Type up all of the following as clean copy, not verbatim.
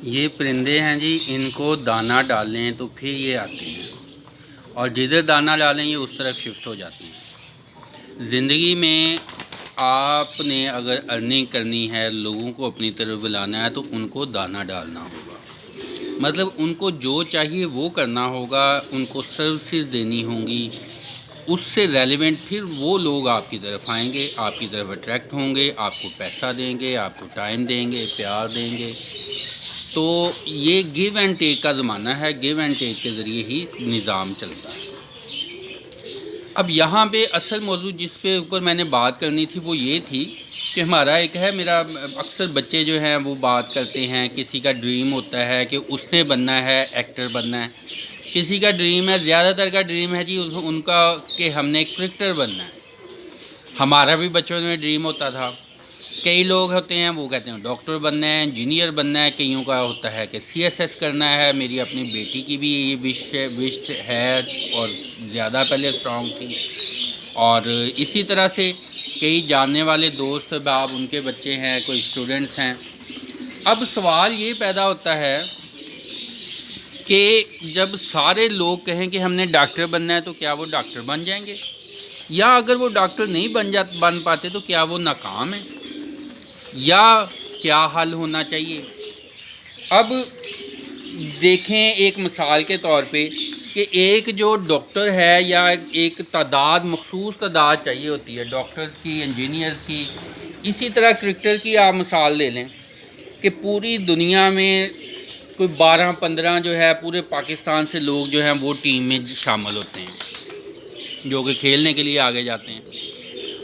یہ پرندے ہیں جی، ان کو دانہ ڈالیں تو پھر یہ آتے ہیں، اور جدھر دانہ ڈالیں یہ اس طرف شفٹ ہو جاتے ہیں۔ زندگی میں آپ نے اگر ارننگ کرنی ہے، لوگوں کو اپنی طرف بلانا ہے، تو ان کو دانہ ڈالنا ہوگا۔ مطلب ان کو جو چاہیے وہ کرنا ہوگا، ان کو سروسز دینی ہوں گی، اس سے ریلیونٹ پھر وہ لوگ آپ کی طرف آئیں گے، آپ کی طرف اٹریکٹ ہوں گے، آپ کو پیسہ دیں گے، آپ کو ٹائم دیں گے، پیار دیں گے۔ تو یہ گیو اینڈ ٹیک کا زمانہ ہے، گیو اینڈ ٹیک کے ذریعے ہی نظام چلتا ہے۔ اب یہاں پہ اصل موضوع جس پہ اوپر میں نے بات کرنی تھی وہ یہ تھی کہ ہمارا ایک ہے، میرا اکثر بچے جو ہیں وہ بات کرتے ہیں، کسی کا ڈریم ہوتا ہے کہ اس نے بننا ہے، ایکٹر بننا ہے، کسی کا ڈریم ہے، زیادہ تر کا ڈریم ہے جی ان کا کہ ہم نے ایک کرکٹر بننا ہے۔ ہمارا بھی بچپن میں ڈریم ہوتا تھا۔ کئی لوگ ہوتے ہیں وہ کہتے ہیں ڈاکٹر بننا ہے، انجینئر بننا ہے، کئیوں کا ہوتا ہے کہ CSS کرنا ہے۔ میری اپنی بیٹی کی بھی یہ وش ہے اور زیادہ پہلے اسٹرانگ تھی، اور اسی طرح سے کئی جاننے والے دوست احباب ان کے بچے ہیں، کوئی اسٹوڈنٹس ہیں۔ اب سوال یہ پیدا ہوتا ہے کہ جب سارے لوگ کہیں کہ ہم نے ڈاکٹر بننا ہے تو کیا وہ ڈاکٹر بن جائیں گے؟ یا اگر وہ ڈاکٹر نہیں بن پاتے تو کیا وہ ناکام ہیں؟ یا کیا حل ہونا چاہیے؟ اب دیکھیں ایک مثال کے طور پہ کہ ایک جو ڈاکٹر ہے یا ایک تعداد، مخصوص تعداد چاہیے ہوتی ہے ڈاکٹرز کی، انجینئرز کی۔ اسی طرح کرکٹر کی آپ مثال لے لیں کہ پوری دنیا میں کوئی 12-15 جو ہے پورے پاکستان سے لوگ جو ہیں وہ ٹیم میں شامل ہوتے ہیں، جو کہ کھیلنے کے لیے آگے جاتے ہیں۔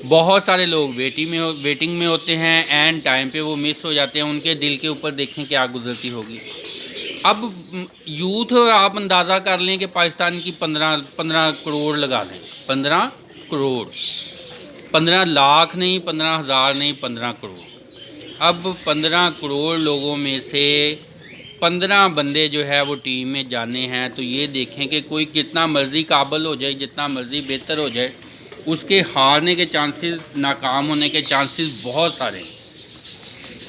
بہت سارے لوگ ویٹنگ میں ہوتے ہیں، اینڈ ٹائم پہ وہ مس ہو جاتے ہیں۔ ان کے دل کے اوپر دیکھیں کیا گزرتی ہوگی۔ اب یوتھ آپ اندازہ کر لیں کہ پاکستان کی 15 کروڑ لگا دیں، 15 کروڑ، 15 لاکھ نہیں، 15,000 نہیں، 15 کروڑ۔ اب 15 کروڑ لوگوں میں سے 15 بندے جو ہے وہ ٹیم میں جانے ہیں، تو یہ دیکھیں کہ کوئی کتنا مرضی قابل ہو جائے، جتنا مرضی بہتر ہو جائے، اس کے ہارنے کے چانسز، ناکام ہونے کے چانسز بہت سارے ہیں۔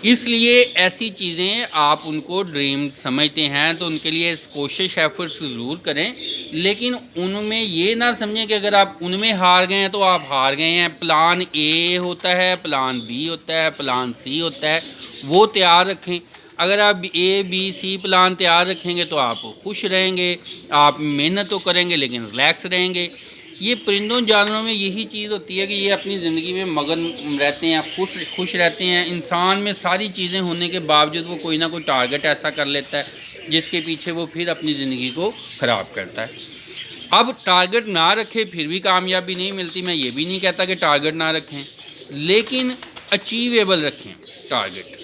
اس لیے ایسی چیزیں آپ ان کو ڈریم سمجھتے ہیں تو ان کے لیے کوشش ایفرٹس ضرور کریں، لیکن ان میں یہ نہ سمجھیں کہ اگر آپ ان میں ہار گئے ہیں تو آپ ہار گئے ہیں۔ پلان A ہوتا ہے، پلان B ہوتا ہے، پلان C ہوتا ہے، وہ تیار رکھیں۔ اگر آپ A B C پلان تیار رکھیں گے تو آپ خوش رہیں گے، آپ محنت تو کریں گے لیکن ریلیکس رہیں گے۔ یہ پرندوں جانوروں میں یہی چیز ہوتی ہے کہ یہ اپنی زندگی میں مگن رہتے ہیں، خوش رہتے ہیں۔ انسان میں ساری چیزیں ہونے کے باوجود وہ کوئی نہ کوئی ٹارگٹ ایسا کر لیتا ہے جس کے پیچھے وہ پھر اپنی زندگی کو خراب کرتا ہے۔ اب ٹارگٹ نہ رکھے پھر بھی کامیابی نہیں ملتی، میں یہ بھی نہیں کہتا کہ ٹارگٹ نہ رکھیں، لیکن اچیویبل رکھیں ٹارگٹ۔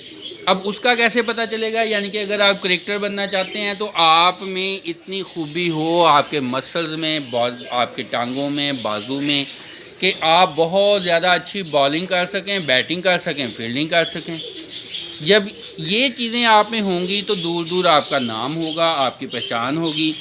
اب اس کا کیسے پتہ چلے گا؟ یعنی کہ اگر آپ کرکٹر بننا چاہتے ہیں تو آپ میں اتنی خوبی ہو، آپ کے مسلز میں، آپ کے ٹانگوں میں، بازو میں، کہ آپ بہت زیادہ اچھی بالنگ کر سکیں، بیٹنگ کر سکیں، فیلڈنگ کر سکیں۔ جب یہ چیزیں آپ میں ہوں گی تو دور دور آپ کا نام ہوگا، آپ کی پہچان ہوگی،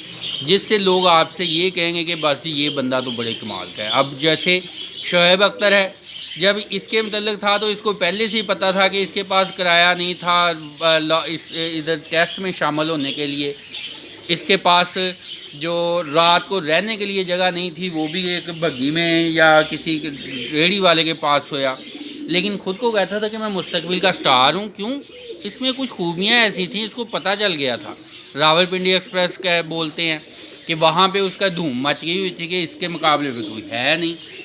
جس سے لوگ آپ سے یہ کہیں گے کہ بس یہ بندہ تو بڑے کمال کا ہے۔ اب جیسے شعیب اختر ہے، جب اس کے متعلق تھا تو اس کو پہلے سے ہی پتہ تھا کہ اس کے پاس کرایہ نہیں تھا ادھر ٹیسٹ میں شامل ہونے کے لیے، اس کے پاس جو رات کو رہنے کے لیے جگہ نہیں تھی، وہ بھی ایک بھگی میں یا کسی ریڑھی والے کے پاس سویا، لیکن خود کو کہتا تھا کہ میں مستقبل کا سٹار ہوں۔ کیوں؟ اس میں کچھ خوبیاں ایسی تھیں، اس کو پتہ چل گیا تھا۔ راولپنڈی ایکسپریس کا بولتے ہیں کہ وہاں پہ اس کا دھوم مچ گئی ہوئی تھی کہ اس کے مقابلے پہ کوئی ہے نہیں۔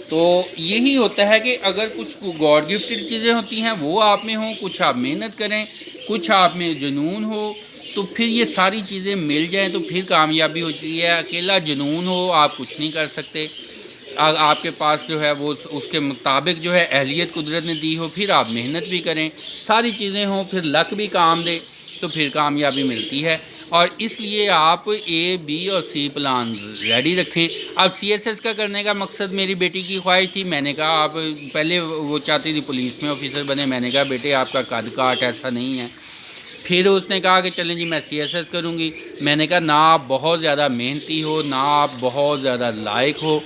تو یہی ہوتا ہے کہ اگر کچھ گاڈ گفٹڈ چیزیں ہوتی ہیں وہ آپ میں ہوں، کچھ آپ محنت کریں، کچھ آپ میں جنون ہو، تو پھر یہ ساری چیزیں مل جائیں تو پھر کامیابی ہوتی ہے۔ اکیلا جنون ہو آپ کچھ نہیں کر سکتے۔ آپ کے پاس جو ہے وہ اس کے مطابق جو ہے اہلیت قدرت نے دی ہو، پھر آپ محنت بھی کریں، ساری چیزیں ہوں، پھر لک بھی کام دے تو پھر کامیابی ملتی ہے۔ اور اس لیے آپ A B اور C پلان ریڈی رکھیں۔ اب CSS کا کرنے کا مقصد میری بیٹی کی خواہش تھی، میں نے کہا آپ پہلے وہ چاہتی تھی پولیس میں آفیسر بنے، میں نے کہا بیٹے آپ کا قد کاٹ ایسا نہیں ہے۔ پھر اس نے کہا کہ چلیں جی میں CSS کروں گی۔ میں نے کہا نہ آپ بہت زیادہ محنتی ہو، نہ آپ بہت زیادہ لائق ہو،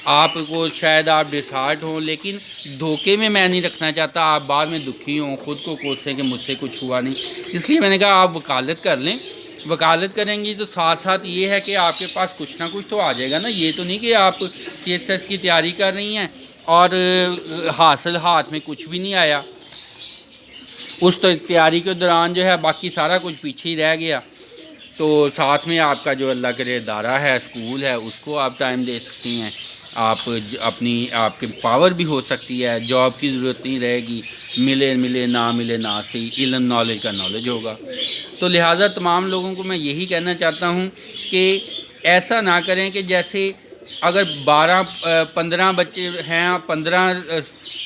آپ کو شاید آپ ڈسہارٹ ہوں، لیکن دھوکے میں نہیں رکھنا چاہتا، آپ بعد میں دکھی ہوں، خود کو کوسیں کہ مجھ سے کچھ ہوا نہیں۔ اس لیے میں نے کہا آپ وکالت کر لیں۔ وکالت کریں گی تو ساتھ ساتھ یہ ہے کہ آپ کے پاس کچھ نہ کچھ تو آ جائے گا نا۔ یہ تو نہیں کہ آپ سی ایس ایس کی تیاری کر رہی ہیں اور حاصل ہاتھ میں کچھ بھی نہیں آیا، اس تیاری کے دوران جو ہے باقی سارا کچھ پیچھے ہی رہ گیا۔ تو ساتھ میں آپ کا جو اللہ کرے ادارہ ہے، اسکول ہے، اس کو آپ ٹائم دے سکتی ہیں۔ آپ آپ کے پاور بھی ہو سکتی ہے، جاب کی ضرورت نہیں رہے گی، ملے نہ ملے نہ صحیح، علم نالج کا نالج ہوگا۔ تو لہٰذا تمام لوگوں کو میں یہی کہنا چاہتا ہوں کہ ایسا نہ کریں کہ جیسے اگر 15 بچے ہیں، 15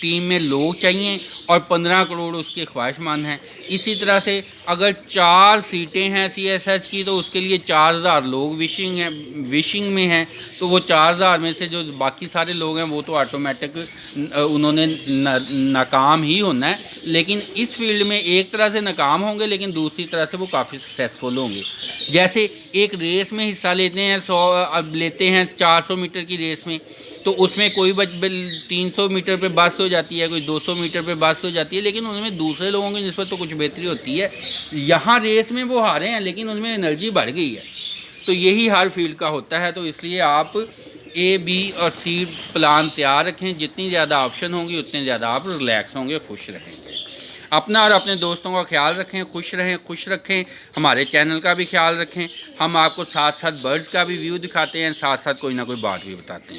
ٹیم میں لوگ چاہیے اور 15 کروڑ اس کے خواہش مند ہیں۔ اسی طرح سے اگر 4 سیٹیں ہیں سی ایس ایس کی تو اس کے لیے 4000 لوگ وشنگ میں ہیں، تو وہ 4000 میں سے جو باقی سارے لوگ ہیں وہ تو آٹومیٹک انہوں نے ناکام ہی ہونا ہے، لیکن اس فیلڈ میں ایک طرح سے ناکام ہوں گے لیکن دوسری طرح سے وہ کافی سکسیزفل ہوں گے۔ جیسے ایک ریس میں حصہ لیتے ہیں، 400 میٹر کی ریس میں، تو اس میں کوئی 300 میٹر پہ بس ہو جاتی ہے، کوئی 200 میٹر پہ بس ہو جاتی ہے، لیکن ان میں دوسرے لوگوں کی نسبت تو کچھ بہتری ہوتی ہے۔ یہاں ریس میں وہ ہارے ہیں لیکن ان میں انرجی بڑھ گئی ہے۔ تو یہی ہر فیلڈ کا ہوتا ہے، تو اس لیے آپ اے بی اور سی پلان تیار رکھیں۔ جتنی زیادہ آپشن ہوں گی اتنے زیادہ آپ ریلیکس ہوں گے، خوش رہیں گے۔ اپنا اور اپنے دوستوں کا خیال رکھیں، خوش رکھیں، ہمارے چینل کا بھی خیال رکھیں۔ ہم آپ کو ساتھ ساتھ برڈز کا بھی ویو دکھاتے ہیں، ساتھ ساتھ کوئی نہ کوئی بات بھی بتاتے ہیں۔